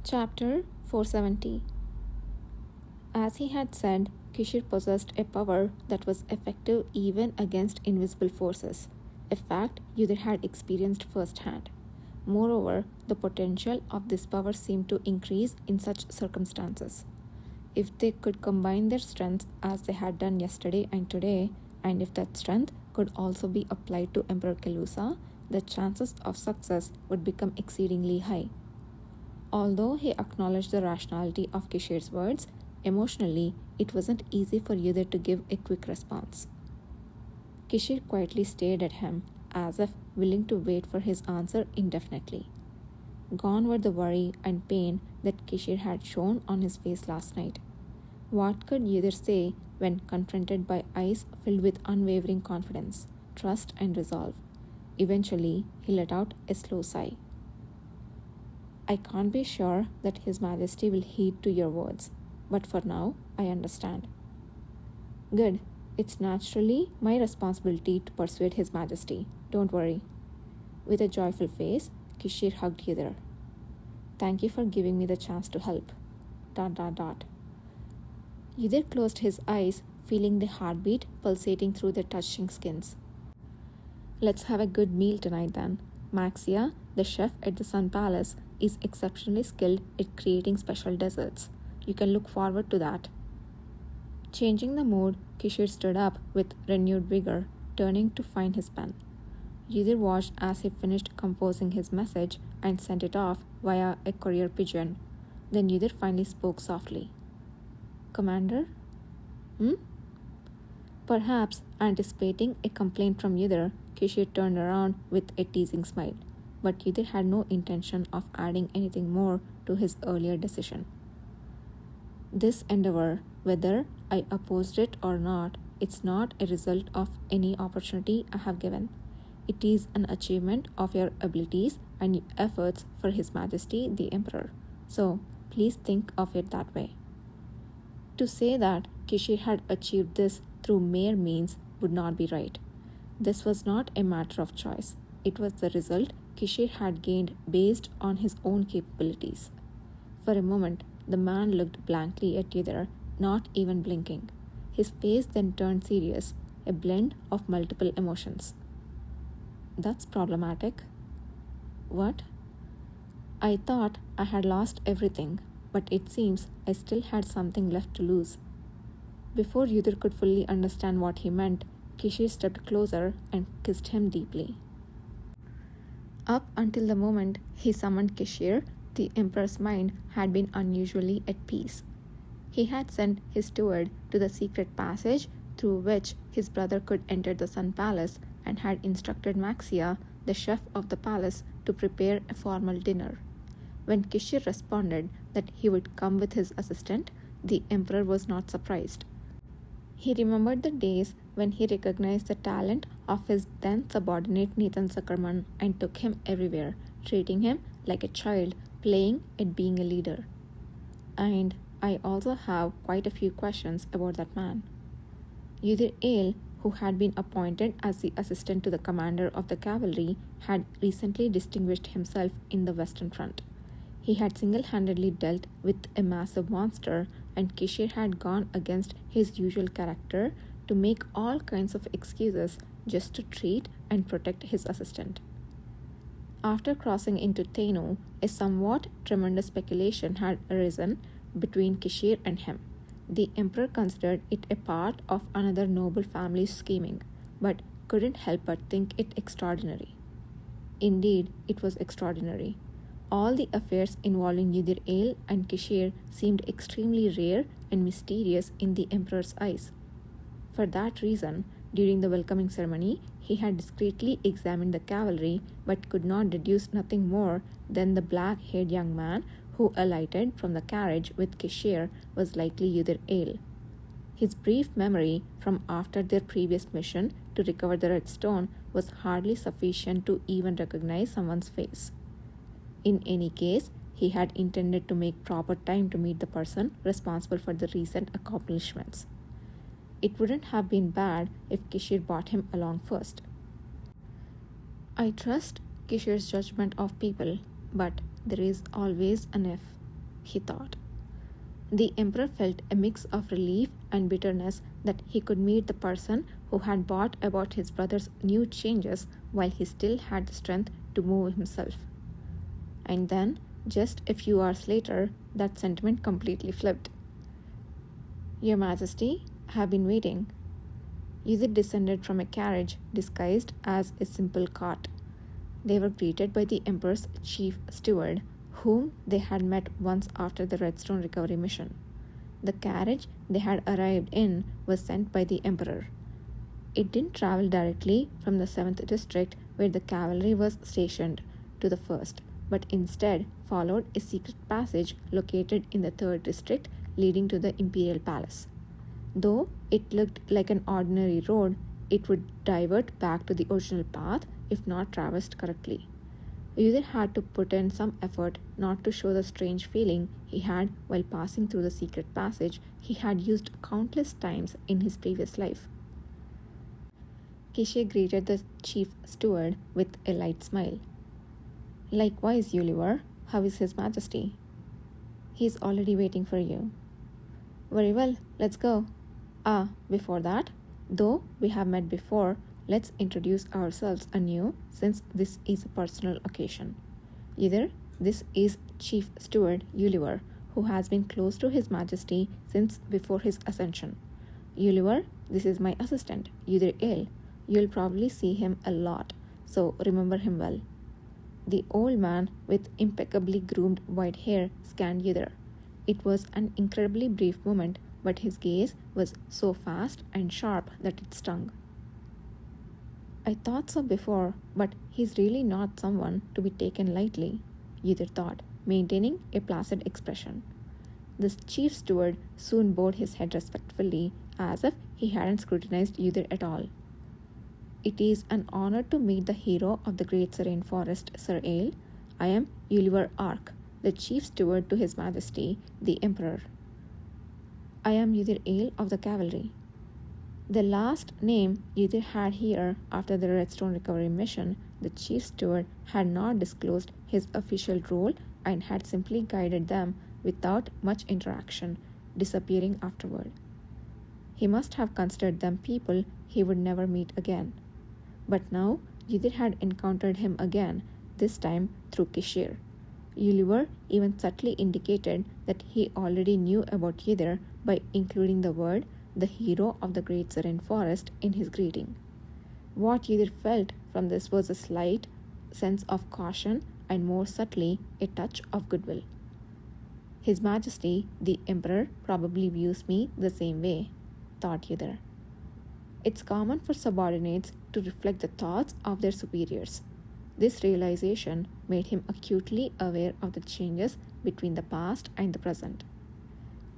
Chapter 470. As he had said, Kishir possessed a power that was effective even against invisible forces, a fact Yudhir had experienced firsthand. Moreover, the potential of this power seemed to increase in such circumstances. If they could combine their strengths as they had done yesterday and today, and if that strength could also be applied to Emperor Kelusa, the chances of success would become exceedingly high. Although he acknowledged the rationality of Kishir's words, emotionally it wasn't easy for Yudhir to give a quick response. Kishir quietly stared at him, as if willing to wait for his answer indefinitely. Gone were the worry and pain that Kishir had shown on his face last night. What could Yudhir say when confronted by eyes filled with unwavering confidence, trust, and resolve? Eventually, he let out a slow sigh. I can't be sure that His Majesty will heed to your words, but for now, I understand. Good. It's naturally my responsibility to persuade His Majesty. Don't worry. With a joyful face, Kishir hugged Yudhir. Thank you for giving me the chance to help. ... Yudhir closed his eyes, feeling the heartbeat pulsating through their touching skins. Let's have a good meal tonight then. Maxia, the chef at the Sun Palace, is exceptionally skilled at creating special desserts. You can look forward to that. Changing the mood, Kishir stood up with renewed vigor, turning to find his pen. Yudhir watched as he finished composing his message and sent it off via a courier pigeon. Then Yudhir finally spoke softly. Commander? Perhaps anticipating a complaint from Yudhir, Kishir turned around with a teasing smile, but Yudhir had no intention of adding anything more to his earlier decision. This endeavor, whether I opposed it or not, it's not a result of any opportunity I have given. It is an achievement of your abilities and efforts for His Majesty the Emperor. So, please think of it that way. To say that Kishir had achieved this through mere means would not be right. This was not a matter of choice. It was the result Kishir had gained based on his own capabilities. For a moment, the man looked blankly at Yudhir, not even blinking. His face then turned serious, a blend of multiple emotions. That's problematic. What? I thought I had lost everything, but it seems I still had something left to lose. Before Yudhir could fully understand what he meant, Kishir stepped closer and kissed him deeply. Up until the moment he summoned Kishir, the Emperor's mind had been unusually at peace. He had sent his steward to the secret passage through which his brother could enter the Sun Palace and had instructed Maxia, the chef of the palace, to prepare a formal dinner. When Kishir responded that he would come with his assistant, the Emperor was not surprised. He remembered the days when he recognized the talent of his then subordinate Nathan Zuckerman and took him everywhere, treating him like a child, playing at being a leader. And I also have quite a few questions about that man. Yudhir Ale, who had been appointed as the assistant to the commander of the cavalry, had recently distinguished himself in the Western Front. He had single-handedly dealt with a massive monster, and Kishir had gone against his usual character to make all kinds of excuses just to treat and protect his assistant. After crossing into Tenu, a somewhat tremendous speculation had arisen between Kishir and him. The Emperor considered it a part of another noble family's scheming, but couldn't help but think it extraordinary. Indeed, it was extraordinary. All the affairs involving Yudhir Ale and Kishir seemed extremely rare and mysterious in the Emperor's eyes. For that reason, during the welcoming ceremony, he had discreetly examined the cavalry but could not deduce nothing more than the black-haired young man who alighted from the carriage with Kishir was likely Yudhir Ale. His brief memory from after their previous mission to recover the red stone was hardly sufficient to even recognize someone's face. In any case, he had intended to make proper time to meet the person responsible for the recent accomplishments. It wouldn't have been bad if Kishir brought him along first. I trust Kishir's judgment of people, but there is always an if. he thought. The emperor felt a mix of relief and bitterness that he could meet the person who had brought about his brother's new changes while he still had the strength to move himself. And then, just a few hours later, that sentiment completely flipped. Your Majesty, I have been waiting. Yuzir descended from a carriage disguised as a simple cart. They were greeted by the Emperor's chief steward, whom they had met once after the Redstone recovery mission. The carriage they had arrived in was sent by the Emperor. It didn't travel directly from the 7th district where the cavalry was stationed to the 1st, but instead followed a secret passage located in the 3rd district leading to the Imperial Palace. Though it looked like an ordinary road, it would divert back to the original path if not traversed correctly. Yuzir had to put in some effort not to show the strange feeling he had while passing through the secret passage he had used countless times in his previous life. Kishir greeted the chief steward with a light smile. Likewise, Yuliver, how is His Majesty? He is already waiting for you. Very well, let's go. Before that, though we have met before, let's introduce ourselves anew since this is a personal occasion. Either this is Chief Steward Yuliver, who has been close to His Majesty since before his ascension. Yuliver, this is my assistant, Yudir Ale. You'll probably see him a lot, so remember him well. The old man with impeccably groomed white hair scanned Yudir. It was an incredibly brief moment, but his gaze was so fast and sharp that it stung. I thought so before, but he's really not someone to be taken lightly, Yudir thought, maintaining a placid expression. The chief steward soon bowed his head respectfully, as if he hadn't scrutinized Yudir at all. It is an honor to meet the hero of the Great Serene Forest, Sir Ale. I am Yuliver Ark, the chief steward to His Majesty, the Emperor. I am Yudir Ale of the cavalry. The last name Yudir had here after the Redstone recovery mission, the chief steward had not disclosed his official role and had simply guided them without much interaction, disappearing afterward. He must have considered them people he would never meet again. But now Yudir had encountered him again, this time through Kishir. Yuliver even subtly indicated that he already knew about Yudir by including the word the hero of the Great Serene Forest in his greeting. What Yudir felt from this was a slight sense of caution and more subtly a touch of goodwill. His Majesty, the Emperor, probably views me the same way, thought Yudir. It's common for subordinates to reflect the thoughts of their superiors. This realization made him acutely aware of the changes between the past and the present.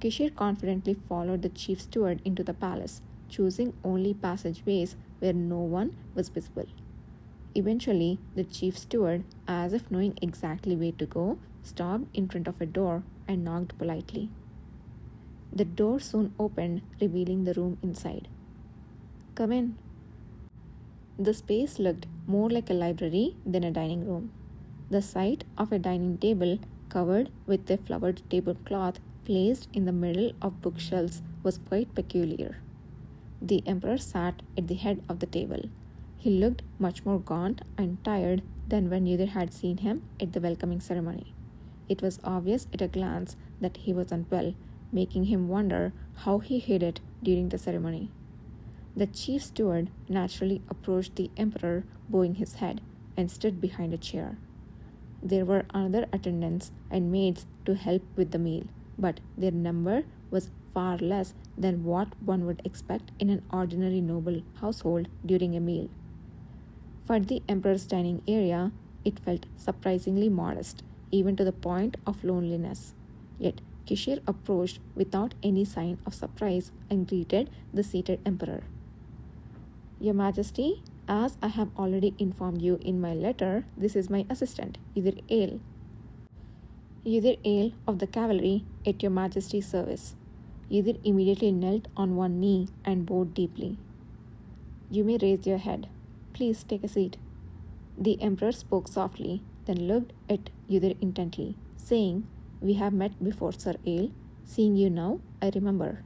Kishir confidently followed the chief steward into the palace, choosing only passageways where no one was visible. Eventually, the chief steward, as if knowing exactly where to go, stopped in front of a door and knocked politely. The door soon opened, revealing the room inside. Come in. The space looked more like a library than a dining room. The sight of a dining table covered with a flowered tablecloth placed in the middle of bookshelves was quite peculiar. The Emperor sat at the head of the table. He looked much more gaunt and tired than when Yudir had seen him at the welcoming ceremony. It was obvious at a glance that he was unwell, making him wonder how he hid it during the ceremony. The chief steward naturally approached the Emperor, bowing his head, and stood behind a chair. There were other attendants and maids to help with the meal, but their number was far less than what one would expect in an ordinary noble household during a meal. For the Emperor's dining area, it felt surprisingly modest, even to the point of loneliness. Yet Kishir approached without any sign of surprise and greeted the seated Emperor. Your Majesty, as I have already informed you in my letter, this is my assistant, Yudir Ale. Yudir Ale of the cavalry at Your Majesty's service. Yudir immediately knelt on one knee and bowed deeply. You may raise your head. Please take a seat. The Emperor spoke softly, then looked at Yudir intently, saying, We have met before, Sir Ale. Seeing you now, I remember.